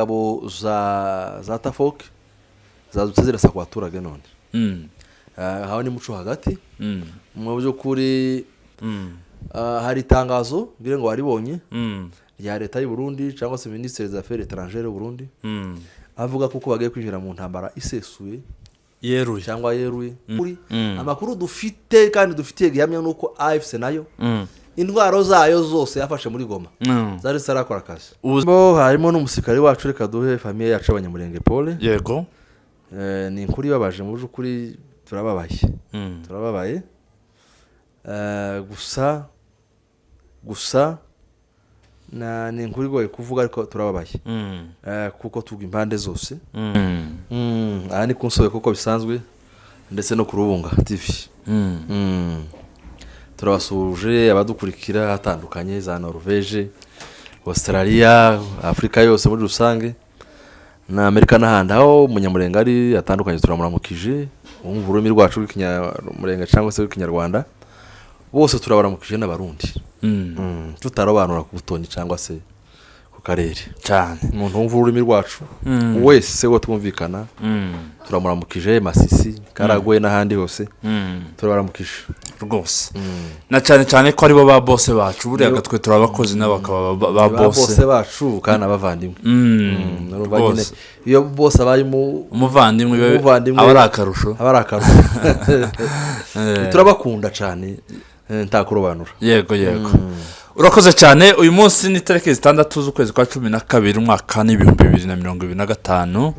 ingabo za tafoke zadutse zirasa ku baturage none haho ni muco hagati mu by'ukuri hari itangazo ngire ngo waribonye ya leta y'u Burundi cyangwa se ministre des affaires étrangères y'u Burundi avuga kuko bagiye kwinjira mu ntambara isesuye yeruye cyangwa yeruye kuri amakuru dufite kandi dufitiye gihamya nuko AFC nayo indwaro zayo zose yafashe muri Goma zari sarakora akazi bo harimo n'umusikari wacu reka duhe famille yacu abanyamurenge Paul yego ni inkuru babaje mu by'ukuri turababaye gusa ni inkuru igoye kuvuga ariko turababaye kuko tuga impande zose aha ni kunsobe kuko bisanzwe ndetse no ku Luvunge TV turabasuje abadukurikira atandukanye za Norvege, Australia, Afrika yose muri rusange na Amerika n'ahandi aho umunyamurenge ari atandukanye turamuramukije umva ururimi rwacu rw'ikinyamurenge cyangwa se rw'ikinyarwanda bose turabaramukije n'abarundi tutarobanura ku butonyi cyangwa se ku karere cyane umuntu umva ururimi rwacu wese wo twumvikana turamuramukije Masisi Karagwe n'ahandi hose turabaramukije rwose na cyane ko aribo ba boss bacu buriya gatwe turabakozi n'abakaba ba boss bacu kana bavandimwe n'urubagine iyo boss abaye umuvandimwe abarakarusho turabakunda cyane ntakurobanura yego urakoze cyane uyu munsi ni tariki 6 z'ukwezi kwa 12 umwaka ni 2025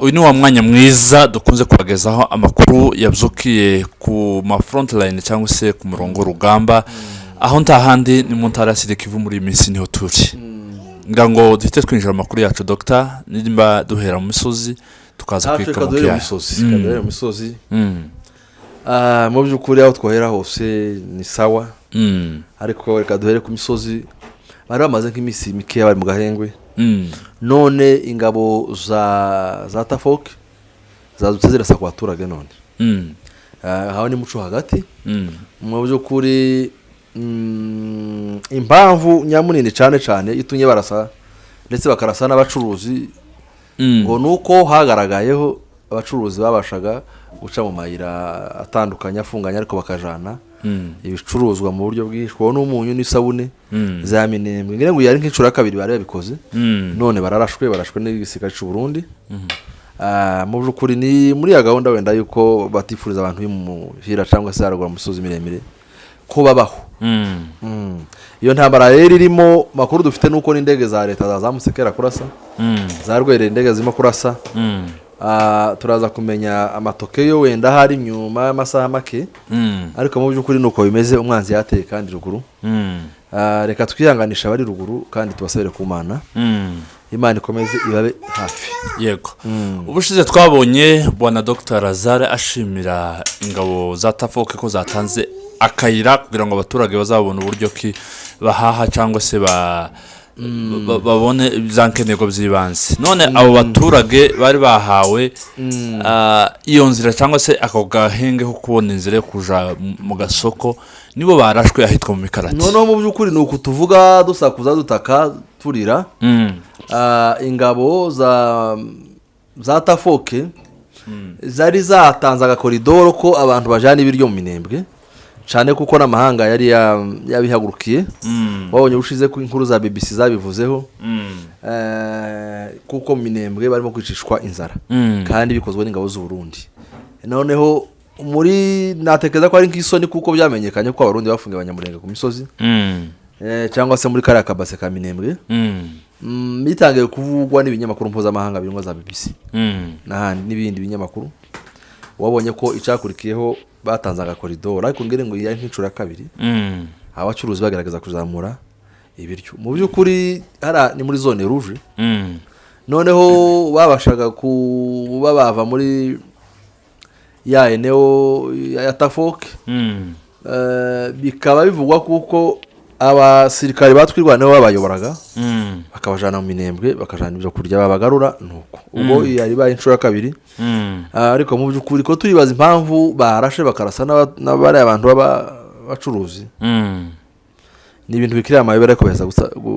uyu ni wa mwanya mwiza dukunze kubagezaho amakuru yabyukiye ku ma front line cyangwa se ku murongo rugamba aho ntahandi ni mu ntara Kivu muri minsi niho turi ngo duhite twinjira amakuru yacu Dr. nimba duhera mu misozi tukaza kwika mu misozi mu by'ukuri aho twohera hose ni sawa ariko reka duhere ku misozi bari bamaze nk'imisi mikeya bari mu gahengwe none ingabo za tafoke zadutse zirasa ku baturage none haho ni muco hagati mu by'ukuri impamvu nyamunini cyane itumye barasa ndetse bakarasa n'abacuruzi ngo nuko hagaragayeho abacuruzi babashaga guca mu mayira atandukanye afunganye ariko bakajana ibicuruzwa mu buryo bwinshi ko n'umunyu n'isabune za minembwe ngire ngo yari nk'icura kabiri bari babikoze none barashwe n'igisika cy'u Burundi mu by'ukuri ni muri ya gahunda wenda yuko batifuriza abantu bimuhira cyangwa se haragwa musozi miremire ko babaho iyo ntambara rero irimo makuru dufite nuko n'indege za leta zazamutse kera kurasa zarwereye indege zirimo kurasa turaza kumenya amatokeyo wenda hari nyuma y'amasaha make ariko mu by'ukuri nuko bimeze umwanzi yateye kandi ruguru reka twihanganisha abari ruguru kandi tubasabire ku Mana Imana ikomeze ibabe hafi yego ubushize twabonye bwana Dr. Lazare ashimira ingabo za tafoke ko zatanze akayira kugira ngo abaturage bazabone uburyo ki bahaha cyangwa se babone ibyankenerwa by'ibanze none abo baturage bari bahawe iyo nzira cyangwa se ako gahenge ko kubona inzira yo kuja mu gasoko nibo barashwe ahitwa mu mikarati noneho mu by'ukuri ni uku tuvuga dusakuza dutaka turira ingabo za tafoke zari zatanze agakoridoro ko abantu bajana ibiryo mu minembwe cyane kuko n'amahanga yari yabihagurukiye babonye ushize ku inkuru za BBC zabivuzeho kuko minembwe barimo kwicishwa inzara kandi bikozwe n'ingabo z'u Burundi noneho muri natekeza ko ari nk'isoni kuko byamenyekanye ko abarundi bafungiye abanyamurenge ku misozi cyangwa se muri kariya kabase ka minembwe bitangiye kuvugwa n'ibinyamakuru mpuzamahanga birimo za BBC n'ahandi n'ibindi binyamakuru wabonye ko icyakurikiyeho batanze agakoridoro ariko ngire ngo yari nk'icura kabiri abacuruzi bagaragaza kuzamura ibiryo mu by'ukuri ni muri zone rouge noneho babashaga kuba bava muri ya eneo ya tafoke bikaba bivugwa kuko abasirikare batwirwaneho babayoboraga bakabajana mu minembwe bakajana ibyo kurya babagarura nuko ubwo yari baye incura kabiri ariko mu by'ukuri ko turibaza impamvu barashe bakarasa n'abari abantu bacuruzi ni ibintu bikiriye amayobera ko beza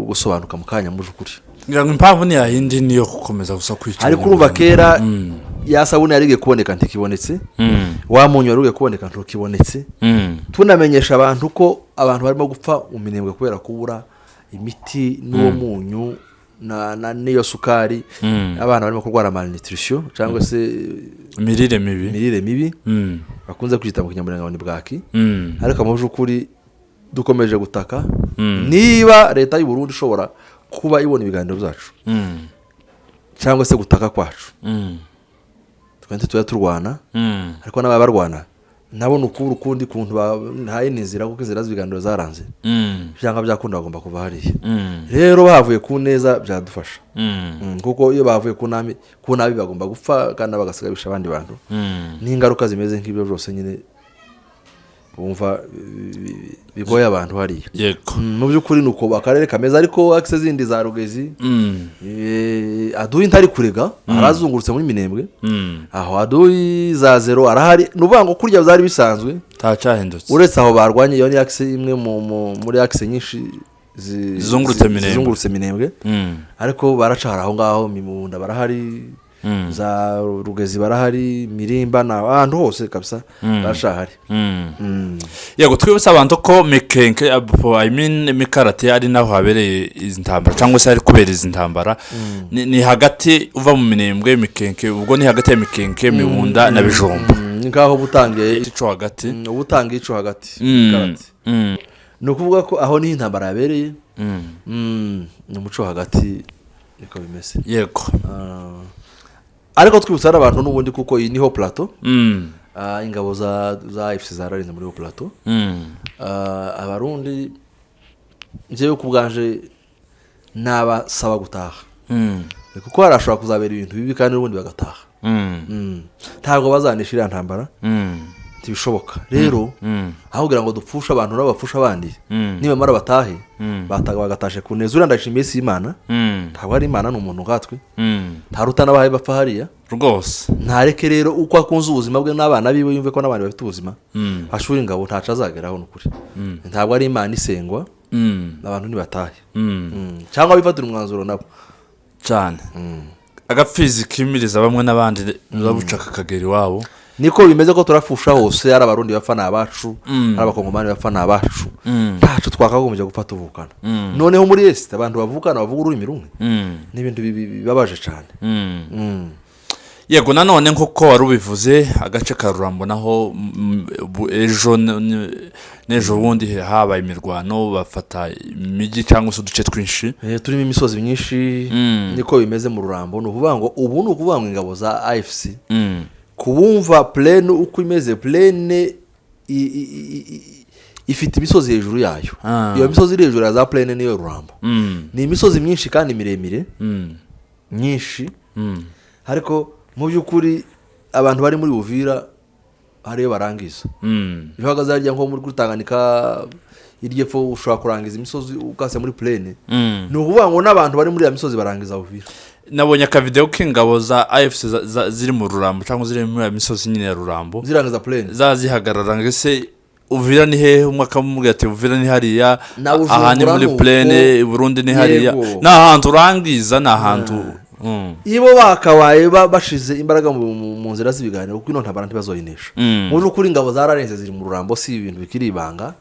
gusobanuka mu kanya mu by'ukuri ngira ngo impamvu ni yahindi niyo gukomeza gusa kwica ariko urumva kera ya sabune yarigiye kuboneka ntikibonetse wa munyu warigiye kuboneka ntukibonetse tunamenyesha abantu ko abantu barimo gupfa uminembwe kubera kubura imiti n'uwo munyu na niyo sukari abana barimo kurwara malnutrition cyangwa se mirire mibi bakunze kwita mu kinyamurenge ni bwaki ariko mu by'ukuri dukomeje gutaka niba leta y'u Burundi ishobora kuba ibona ibiganiro byacu cyangwa se gutaka kwacu twende tuya turwana ariko n'aba barwana nabo nukuru kundi kuntu ntaye n'inzira kuko inzira z'ibiganiro zaranze cyangwa byakunda bagomba kuva hariya rero bavuye ku neza byadufasha kuko iyo bavuye ku nabi bagomba gupfa kandi bagasagabisha abandi bantu n'ingaruka zimeze nk'ibyo byose nyine bumva bigoye abantu hariya yego mu by'ukuri nuko akarere kameza ariko access zindi za Rugezi aduyi ntari kurega arazungurutse muri Minembwe aho aduyi za zero arahari nubango kurya byari bisanzwe tacyahindutse uretse aho barwanye iyo ni access imwe muri access nyinshi zizungurutse Minembwe ariko baracara aho ngaho mimunda barahari za Rugezi barahari Mirimba na ahantu hose kabisa barashahari yego twibutsa abantu ko Mikenke Mikarate ari naho habereye izi ntambara cyangwa se ari kubera izi ntambara ni hagati uva mu Minembwe Mikenke ubwo ni hagati ya Mikenke Mibunda na Bijombo ngaho butangiye ico hagati ubutangiye ico hagati Mikarate no kuvuga ko aho ni intambara yabereye ni muco hagati niko bimeze yego ariko twibutsa abantu n'ubundi kuko iyi niho plateau ingabo za FC zararinze muri ho plateau abarundi nje kubganje nabasaba gutaha kuko harashobora kuzabera ibintu bibi kandi n'ubundi bagataha ntabwo bazanishira ntambara tibishoboka rero aho kugira ngo dupfusha abantu n'abapfusha abandi niba mara batahe bataga bagatashe ku neza urandashimiye si Imana ntabwo ari Imana n'umuntu ngatwe ntarutana bahaye bapfa hariya rwose ntareke rero uko akunze ubuzima bwe n'abana biwe yumve ko n'abandi bafite ubuzima ashuri ingabo ntaca azageraho n'ukuri ntabwo ari Imana isengwa n'abantu nibatahe cyangwa bifatira umwanzuro nabo cyane agapfizi kimiriza bamwe n'abandi babucaka kageri wabo niko bimeze ko turafusha hose ari abarundi bapfa nabacu ari abakongomani bapfa nabacu ntacu twakagombye gufata ubukana noneho muri Est abantu bavukana bavuga ururimi rumwe n'ibintu bibabaje cyane yego nanone nkuko warubivuze agace ka Rurambo naho ejo nejo bundi habaye imirwano bafata imigi cyangwa se uduce twinshi turimo imisozi myinshi niko bimeze mu Rurambo no kuvuga ngo ubu no kuvuga ngo ingabo za AFC kubumva plane uko imeze plane ifite imisozi hejuru yayo iyo misozi iri hejuru ya za plane niyo Rurambo ni imisozi myinshi kandi miremire myinshi ariko mu by'ukuri abantu bari muri Uvira hariyo barangiza bihagaze harya nko muri Gutanganika iryepfo ushobora kurangiza imisozi ukase muri plane ni ukuvuga ngo n'abantu bari muri ya misozi barangiza Uvira nabonye akavideo k'ingabo za AFC ziri mu Rurambo cyangwa ziri muri ya misozi nyine ya Rurambo zirangiza plane zazihagarara ngese Uvira ni hehe umwaka mumubwira ati Uvira ni hariya ahandi muri plane Burundi ni hariya n'ahantu urangiza n'ahantu ibo bakabaye bashize imbaraga mu nzira z'ibiganiro kuko ino ntabara ntibazoyinesha mu by'ukuri ingabo zararenze ziri mu Rurambo si ibintu bikiri ibanga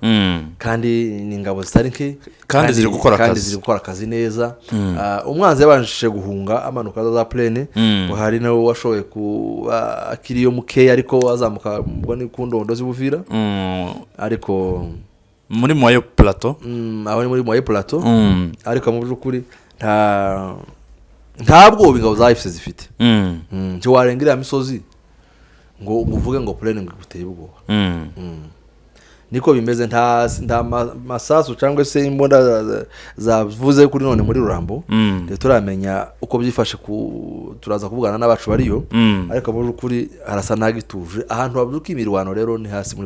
kandi ni ingabo zitari nke kandi ziri gukora akazi neza umwanzi yabanje guhunga amanuka za plane hari nawe washoboye akiriyo mukeya ariko azamuka ubwo ni ku ndondo z'Ubuvira ariko muri Moyo Plateau aho muri Moyo Plateau ariko mu by'ukuri ntabwo ingabo za AFC zifite cyo warengera ya misozi ngo uvuge ngo plane ngo guteye ubwoba niko bimeze nta masasu cyangwa se imbunda zavuze kuri none muri Rurambo turamenya uko byifashe turaza kuvugana n'abacu bariyo ariko mu by'ukuri harasa nagituje ahantu babyuka imirwano rero ni hasi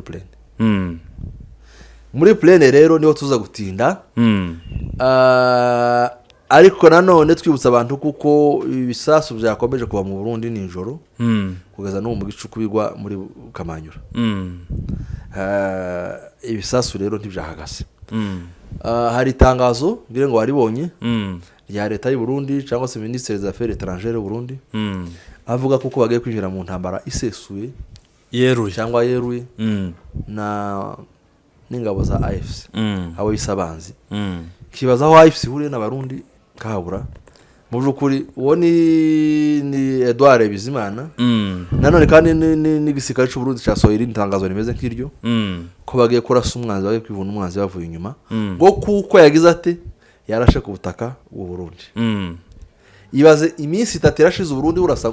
muri plane rero niho tuza gutinda ariko nanone twibutsa abantu kuko ibisasu byakomeje kuba mu Burundi ninjoro kugeza no mu gicuku bigwa muri Kamanyura ibisasu rero ntibyahagase hari itangazo ngire ngo waribonye ya leta y'u Burundi cyangwa se Ministre des Affaires étrangères y'u Burundi avuga kuko bagiye kwinjira mu ntambara isesuye yeruye cyangwa yeruye na n'ingabo za AFC abo bisabanzi kibaza aho AFC huriye n'abarundi kabura mu byukuri uwo ni Edouard Bizimana nanone kandi n'igisirikare cy'u Burundi cyasohoye itangazo rimeze nk'iryo ko bagiye kurasa umwanzi bagiye kwivuna umwanzi bavuye inyuma ngo kuko yagize ate yarashe ku butaka bw'u Burundi ibaze iminsi 3 irashize u Burundi burasa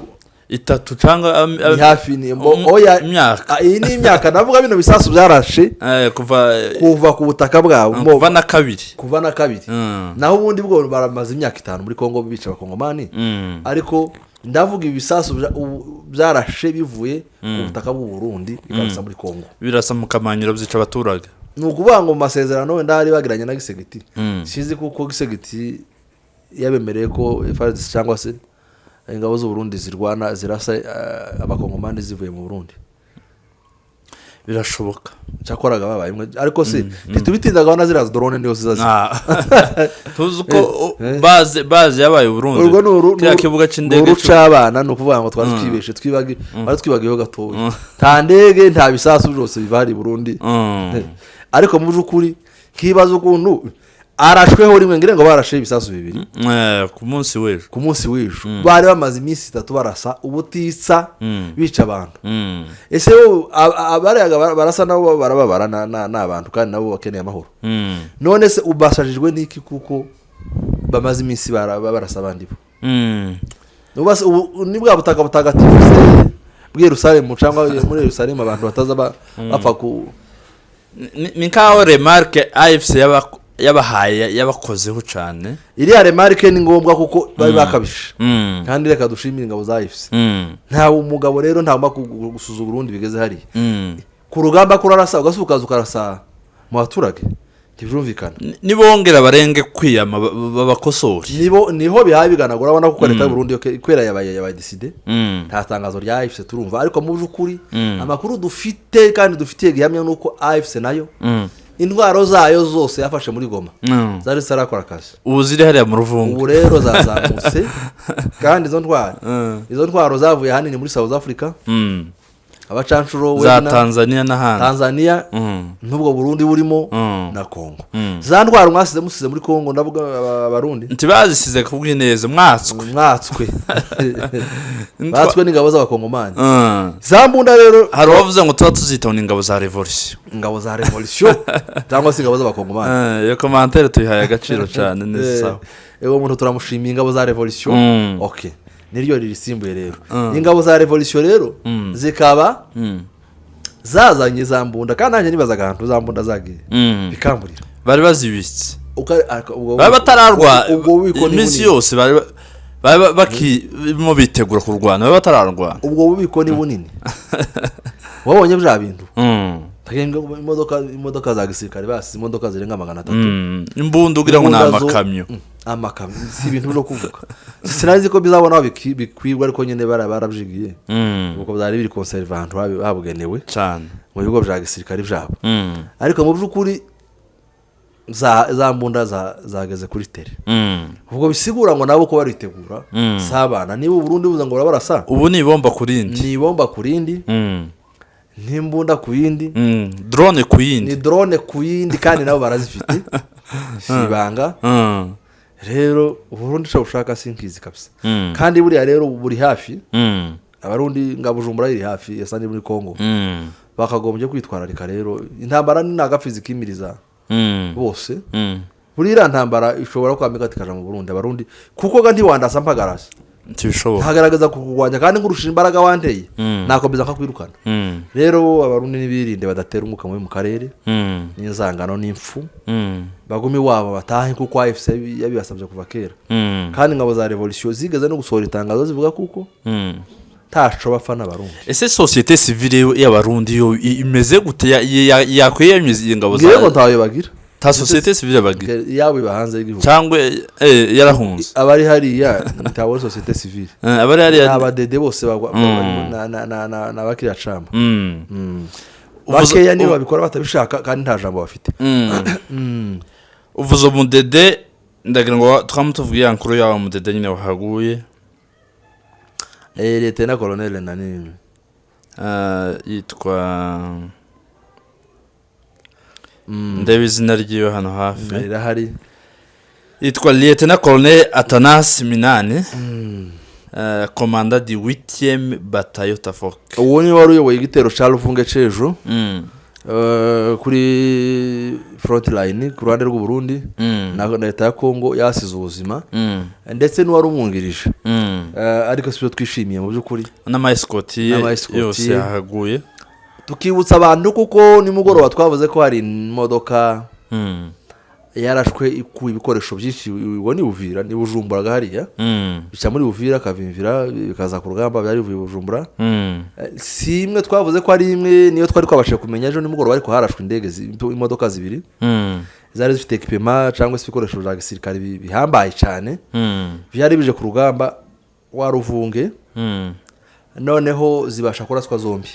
3 cyangwa hafi ni oya imyaka iyi ni imyaka navuga bino bisasu byarashe kuva ku butaka bwabo kuva na kabiri naho ubundi bwo baramaze imyaka 5 muri Kongo bica abakongomani ariko ndavuga ibisasu byarashe bivuye ku butaka bw'u Burundi bikarasa muri Kongo birasa mu kamanyiro byica abaturage nukuvuga ngo masezerano wenda hari bagiranye na Gisegeti sizi kuko Gisegeti yabemereye ko FARDC cyangwa se ingabo z'u Burundi zirwana zirasa abakongomani zivuye mu Burundi birashoboka cyakoraga babaye ariko se ntitubitindaga na ziraza drone ndiyo zizazi tuzi ko baze yabaye Burundi cya kibuga c'indege cy'abana no kuvuga ngo twari twibeshe twibagiyeho gatoya nta ndege nta bisasu byose bibari Burundi ariko mu byukuri kibazo ukuntu arashweho rimwe ngire ngo barashe ibisasu bibiri ku munsi w'ejo bari bamaze iminsi 3 barasa ubutitsa bica abantu ese abarayaga barasa nabo barababara n'abantu kandi nabo bakeneye amahoro none se ubashajijwe niki kuko bamaze iminsi barasa abandi bo ni bwa butaka butagatifu se bw'Yerusalemu cyangwa muri Yerusalemu abantu bataza bapfa ku ni nkaho remarque AFC yabahaye yabakozeho cyane iriya remarque ni ngombwa kuko bari bakabisha kandi reka dushimire ingabo za AFC nta umugabo rero nta gusuzugura Burundi bigeze hari ku rugamba kurarasa ugasukaza ukarasa mu baturage kivyumvikana nibongera barenge kwiyama babakosori niho bihaye biganagura abana kuko leta y'u Burundi kwera yabaye decide nta tangazo rya AFC turumva ariko mu byukuri amakuru dufite kandi dufitiye gihamya nuko AFC nayo intwaro zayo zose yafashe muri Goma zari sarakora akazi ubu ziri hariya mu Luvunge ubu rero zazamutse kandi izo ntwaro zavuye hanini muri South Africa abacancuro za Tanzania n'ahandi Tanzania n'ubwo Burundi burimo na Kongo za ntwaro mwasize musize muri Kongo ndavuga abarundi ntibazisize kubwineza mwatswe batswe n'ingabo z'abakongomani zambunda rero hari wavuze ngo tuzita ingabo za revolution cyangwa se ingabo z'abakongomani iyo commentaire tuyihaye agaciro cyane neza ewo muntu turamushimiye ingabo za revolution okay niryo ririsimbuye rero ingabo za revolution rero zikaba zazanye zambunda kandi nanjye nibazaga ahantu zambunda zagiye bikamburira bari bazibitse bari batararwa iminsi yose bari bakimo bitegura kurwana bari batararwa ubwo bubiko ni bunini wabonye bya bintu tagenga imodoka za gisirikare basi imodoka zirenga 300 imbundu ugira ngo namakamyo si ibintu byo kuvuga sinazi ko bizabona bikwirwa ariko nyene barabyigiye uko byari biri conservant babugenewe cyane mu bigo bya gisirikare byabo ariko mu byukuri za mbunda zageze kuri tere ubwo bisigura ngo nabo ko baritegura sabana niba Burundi buza ngo barasa ubu ni bomba kurindi n'imbunda ku yindi drone ku yindi ni drone ku yindi kandi nabo barazifite sibanga rero Burundi cyo ushaka sinkizi kabisa kandi buriya rero buri hafi abarundi ngabujumbura iri hafi yasani muri Kongo bakagombye kwitwararika rero intambara ni nagafizi kimiriza bose buriya ntambara ishobora kwambika tikaja mu Burundi abarundi kuko ganti wandasa mpagarasa tibishoboka hagaragaza kugwanya kandi ngurushira imbaraga wanteye nakomeza kakwirukana rero abarundi nibirinde badatera umuka mu karere n'inzangano n'imfu bagumi wabo batahe kuko AFC yabibasabye kuva kera kandi ngabo za revolution zigeze no gusohora itangazo zivuga kuko tacho bafana abarundi ese societe civile y'abarundi yo imeze gute yakwiyemiza ingabo za ngego ntayo bagira ta societe civile bagira yawe bahanze y'igihugu cyangwe yarahunze abari hariya ntawo societe civile abari hariya abadede bose bagwa na bakira chamba bakeya niba babikora batabishaka kandi nta jambo bafite uvuze umudede ndagira ngo twamutuvuye yankuru yawe mudede nyine wahaguye Lieutenant Colonel nani yitwa ndebe izina ryiwe hano hafi irahari yitwa Lieutenant Colonel Atanas Minani commandant du 8e bataillon Tafok. uwo ni wari uyoboye igitero cya Luvunge cejo kuri front line ku ruhande rw'u Burundi na leta ya Kongo yasize ubuzima ndetse n'uwari umwungirije ariko sibyo twishimiye mu by'ukuri n'ama escort yose yahaguye tukibutsa abantu kuko nimugoroba twavuze ko hari imodoka yarashwe ikuye ibikoresho byinshi ubona Uvira ni Bujumbura hariya bica muri Uvira kavimvira bikaza ku rugamba byari Bujumbura si imwe twavuze ko ari imwe niyo twari twabashije kumenya ejo nimugoroba ariko harashwe indege imodoka zibiri zari zifite ekipema cyangwa se ibikoresho bya gisirikare bihambaye cyane byari bije ku rugamba wa Luvunge noneho zibasha kuraswa zombi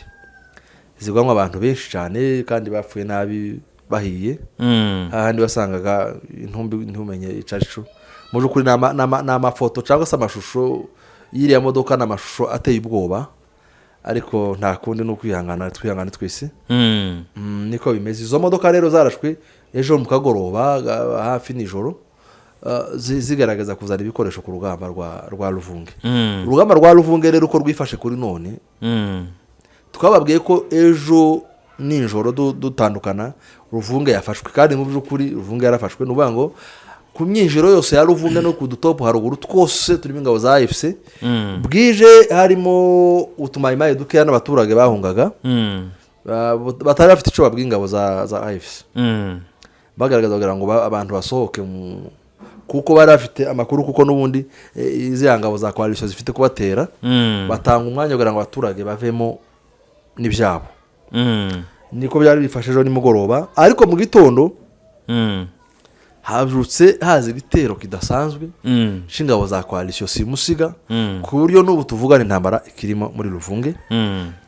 zigwamwe abantu benshi cyane kandi bapfuye nabi bahiye ahandi basangaga ntumenye icarico mu by'ukuri n'amafoto cyangwa se amashusho y'iriya modoka n'amashusho ateye ubwoba ariko nta kundi no kwihangana twese niko bimeze izo modoka rero zarashwe ejo mu kagoroba hafi nijoro zigaragaza kuzana ibikoresho ku rugamba rwa Luvunge urugamba rwa Luvunge rero uko rwifashe kuri none twababwiye ko ejo ninjoro dutandukana Luvunge yafashwe kandi mu by'ukuri Luvunge yarafashwe nuvuga ngo ku myinjiro yose ya Luvunge no ku dutopo haruguru twose turimo ingabo za AFC bwije harimo utumayimaye dukeya n'abaturage bahungaga batari bafite ico babwiye ingabo za AFC bagaragaza kugira ngo abantu basohoke kuko bari bafite amakuru kuko nubundi izi ngabo za coalition zifite kubatera batanga umwanya kugira ngo abaturage bavemo n'ibyabo niko byari bifashe ejo nimugoroba ariko mu gitondo habyutse haza igitero kidasanzwe shingabo za coalition simusiga ku buryo n'ubu tuvugana intambara ikirimo muri Luvunge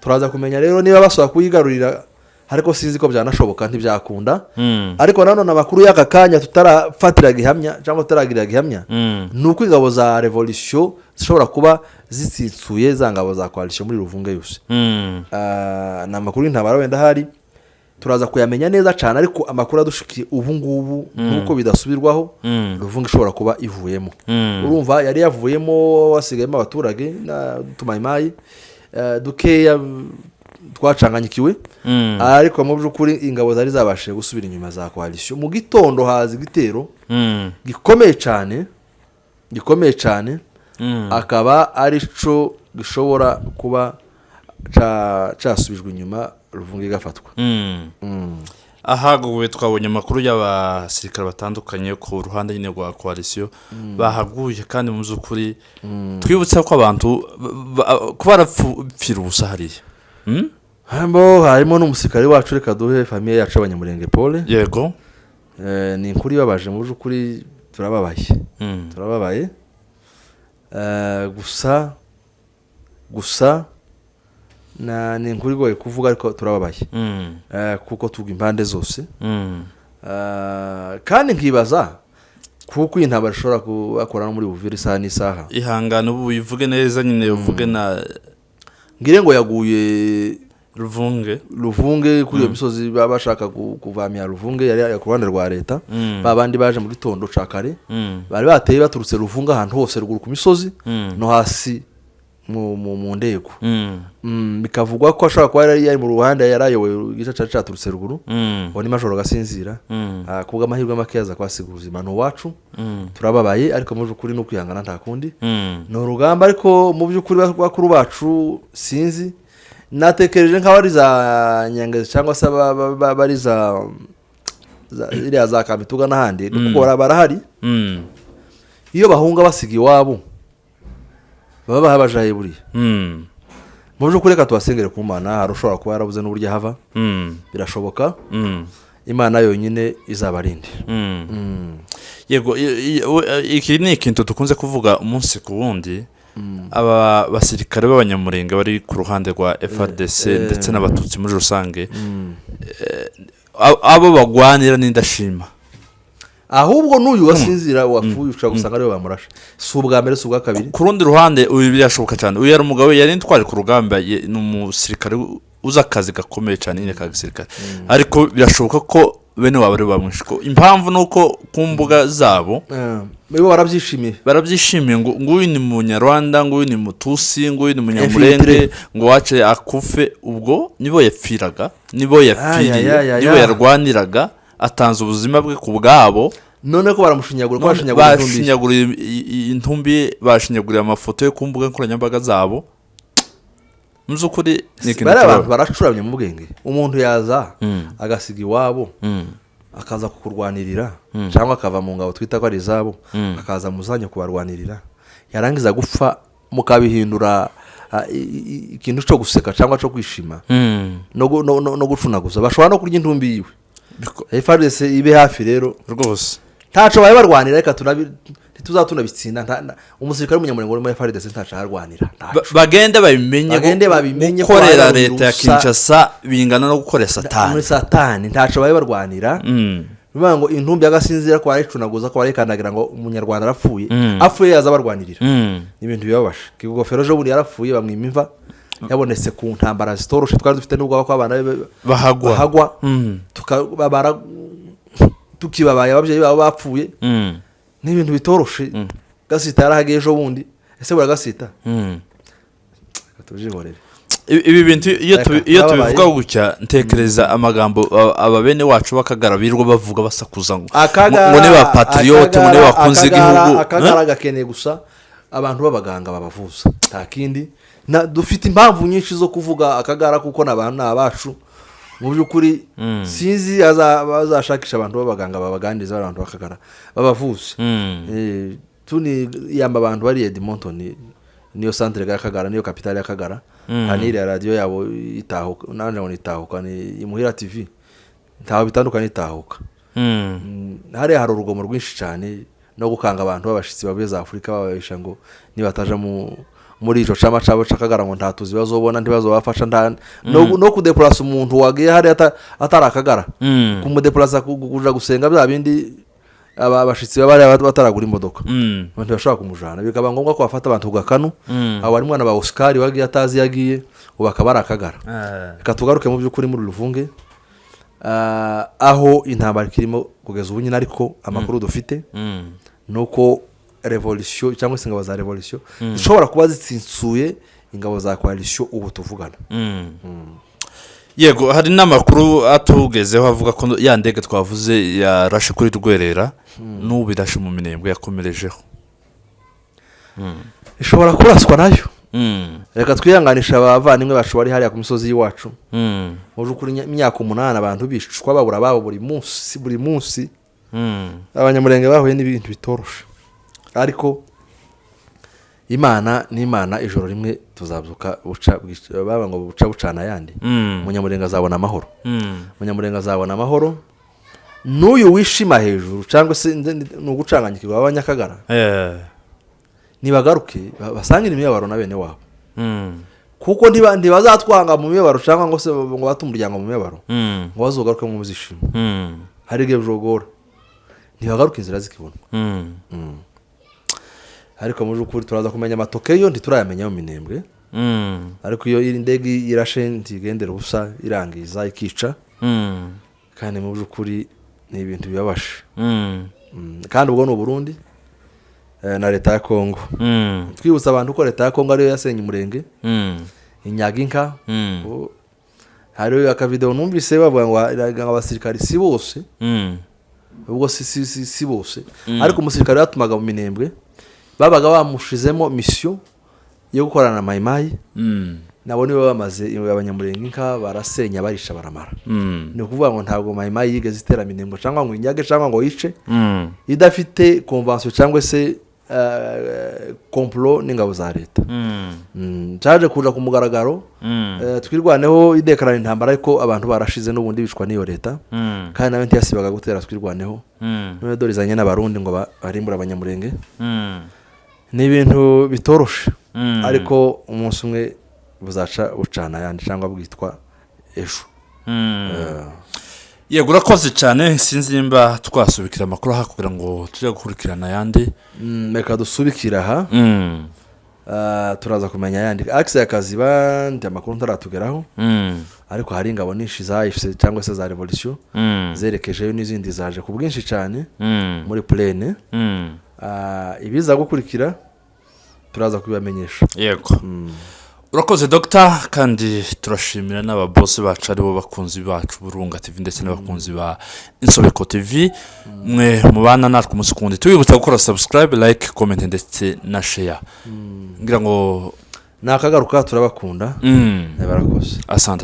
turaza kumenya rero niba basaba kuyigarurira ariko sinzi ko byanashoboka ntibyakunda ariko nanone amakuru y'aka kanya tutarafatira gihamya cyangwa tutaragira gihamya nuko ingabo za revolution zishobora kuba zitsitsuye za ngabo za coalition muri Luvunge yose na makuru y'intambara wenda hari turaza kuyamenya neza cyane ariko amakuru adushikiye ubu ngubu nuko bidasubirwaho Luvunge ishobora kuba ivuyemo urumva yari yavuyemo wasigayemo abaturage na tumayimayi dukeya twacanganyikiwe ariko mu by'ukuri ingabo zari zabashije gusubira inyuma za coalition mu gitondo haza igitero gikomeye cyane akaba ari cyo gishobora kuba cyasubijwe inyuma Luvunge gafatwa ahaguwe twabonye amakuru y'abasirikare batandukanye ku ruhande nyine rwa coalition bahaguye kandi mu by'ukuri twibutsa ko abantu kuba barapfira ubusa hariya harimo n'umusirikare wacu reka duhe famiye yacu abanyamurenge Paul yego ni inkuru ibabaje mu by'ukuri turababaye gusa ni inkuru igoye kuvuga ariko turababaye kuko tuga impande zose kandi nkibaza kuko iyi ntambara ishobora kubakora no muri Uvira isaha n'isaha ihangana ubu uyivuge neza nyine uvuge na ngire ngo yaguye Luvunge kuri iyo misozi bashaka kuvamya Luvunge yari ku ruhande rwa leta babandi baje mu gitondo cakare bari bateye baturutse Luvunge ahantu hose ruguru ku misozi no hasi mu ndego bikavugwa ko ashaka kuba yari mu ruhande yarayoboye igice cyaturutse ruguru woni majoro gasinzira kubwa amahirwe makeyaza kwasiga ubuzima no wacu turababaye ariko mu by'ukuri no kwihangana nta kundi no rugamba ariko mu by'ukuri bakuru bacu sinzi natekereje nk'abari za Nyangezi cyangwa se bari za iriya za Kamituga n'ahandi kuko barahari iyo bahunga basiga iwabo baba habajaye buriya mu by'ukuri reka tubasengere ku Mana harushobora kuba yarabuze n'uburyo hava birashoboka Imana yonyine izabarinde yego iki ni ikintu dukunze kuvuga umunsi ku wundi aba basirikare b'abanyamurenge bari ku ruhande rwa FARDC ndetse n'abatutsi muri rusange abo bagwanira n'indashima ahubwo n'uyu wasinzira wapfuye ushobora gusanga ariwe bamurashe si ubwa mbere si ubwa kabiri ku rundi ruhande uyu birashoboka cyane uyu yari umugabo yari intwari ku rugamba ni umusirikare uzi akazi gakomeye cyane nyine ka gisirikare ariko birashoboka ko bene wabo ari bamwishe ko impamvu nuko ku mbuga zabo bo barabyishimiye ngo uyu ni munyarwanda ngo uyu ni mutusi ngo uyu ni munyamurenge ngo wace akufe ubwo nibo yapfiraga nibo yapfiriye nibo yarwaniraga atanze ubuzima bwe ku bwabo none ko baramushinyagura intumbi bashinyaguriye amafoto yo ku mbuga nkoranyambaga zabo muzukuri abantu baracuramye mu bwenge umuntu yaza agasiga iwabo akaza kukurwanirira cyangwa akava mu ngabo twita ko ari izabo akaza muzanya kubarwanirira yarangiza gupfa mukabihindura ikintu cyo guseka cyangwa cyo kwishima no gucunaguza bashobora no kurya intumbi yiwe FARDC ibe hafi rero rwose ntaco baye barwanira reka tuzatunabitsinda umusirikare w'umunyamurenge muri FARDC ntaco harwanira bagende babimenye gukorera leta ya Kinshasa bingana no gukorera satani ntaco baye barwanira bivuga ngo intumbi agasinzira ko aricunaguza ko arikandagira ngo umunyarwanda apfuye yaza barwanirira ibintu bibabasha kigofero jo buri yarapfuye bamwima imva yabonetse ku ntambara zitoroshe twari dufite n'ubwo abana bahagwa tukabara tukibabaye ababyeyi babo bapfuye n'ibintu bitoroshe gasita yarahagiye ejo bundi ese buragasita tujihorere ibi bintu iyo tubivuga gutya ntekereza amagambo ababene wacu bakagara birwa bavuga basakuza ngo ne ba patriote ne bakunze igihugu akagara gakeneye gusa abantu b'abaganga babavuza nta kindi dufite impamvu nyinshi zo kuvuga akagara kuko n'abantu abacu mu byukuri sinzi azashakisha abantu b'abaganga babaganiriza abantu bakagara babavuze tuni yamba abantu bari Edmonton niyo centre y'akagara niyo capitale y'akagara hanira radio yabo itahuka nanje ngo itahuka ni imuhira TV ntaho bitandukanye itahuka hari urugomo rwinshi cyane no gukanga abantu babashitsi babeza Afrika babisha ngo nibataja muri ico chama cabo cakagara ngo ntatuzi bazobona ntibazobafasha no kudeplace umuntu wagiye hari atarakagara kumudeplace kuja gusenga bya bindi abashitsi bari bataragura imodoka abantu bashaka kumujana bikaba ngombwa ko bafata abantu gakanu abo ari mwana ba Oscar wagiye atazi yagiye ubakabara akagara katugaruke mu byukuri muri Luvunge aho intambara kirimo kugeza ubu nyine ariko amakuru dufite nuko revolution cyangwa se ingabo za revolution zishobora kuba zitsinsuye ingabo za coalition ubu tuvugana yego hari n'amakuru atugezeho avuga ko ya ndege twavuze yarashe kuri Rwerera n'ubu irashe mu Minembwe yakomerejeho ishobora kuraswa nayo reka twihanganisha abavandimwe bacu bari hariya ku misozi y'iwacu mu byukuri imyaka 8 abantu bishwa babura babo buri munsi abanyamurenge bahuye n'ibintu bitoroshe ariko Imana ijoro rimwe tuzabyuka baba ngo bucana yandi Munyamurenga azabona amahoro n'uyu wishima hejuru cyangwa se n'ugucanganyikirwa abanyakagara nibagaruke basangira imibabaro na bene wabo kuko ntibazatwanga mu mibabaro cyangwa ngo se ngo batumuryango mu mibabaro ngo bazogaruke mu muzishima hari igihe bijogora ntibagaruke inzira zikibona ariko mu byukuri turaza kumenya amatokeyo ntiturayamenya mu Minembwe ariko iyo indege irashe ntigendera ubusa irangiza ikica kandi mu byukuri ni ibintu bibabashe kandi ubwo no Burundi na leta ya Kongo twibutsa abantu ko leta ya Kongo ariyo yasenye umurenge inyaginka hari aka video numvise bavuga ngo abasirikari si bose ubwo si bose ariko umusirikari yatumaga mu Minembwe babaga bamushizemo mission yo gukorana na mayimayi nabo nibo bamaze abanyamurenge inka barasenya barisha baramara ni ukuvuga ngo ntabwo mayimayi yigeze itera Minembwe cyangwa ngo inyage cyangwa ngo yice idafite convention cyangwa se complot n'ingabo za leta cyaje kuja ku mugaragaro twirwaneho idekarana intambara ariko abantu barashize n'ubundi bicwa n'iyo leta kandi nawe ntiyasibaga gutera twirwaneho none dorizanye n'abarundi ngo barimbura abanyamurenge ni ibintu bitoroshe ariko umunsi umwe buzaca ucana yandi cyangwa bwitwa ejo yego urakoze cyane sinzi nimba twasubikira amakuru aha kugira ngo tujye gukurikirana ayandi reka dusubikira aha turaza kumenya ayandi akisi y'akazi bandi amakuru ntaratugeraho ariko hari ingabo nyinshi zahise cyangwa se za revolution zerekejeyo n'izindi zaje ku bwinshi cyane muri plane ibiza gukurikira turaza kubibamenyesha yego urakoze Dr kandi turashimira n'ababosi bacu aribo bakunzi bacu Burunga TV ndetse n'abakunzi ba Insobeko TV mwe mubana natwe umunsi kundi tubibutsa gukora subscribe like comment ndetse na share ngira ngo nakagaruka turabakunda barakoze asante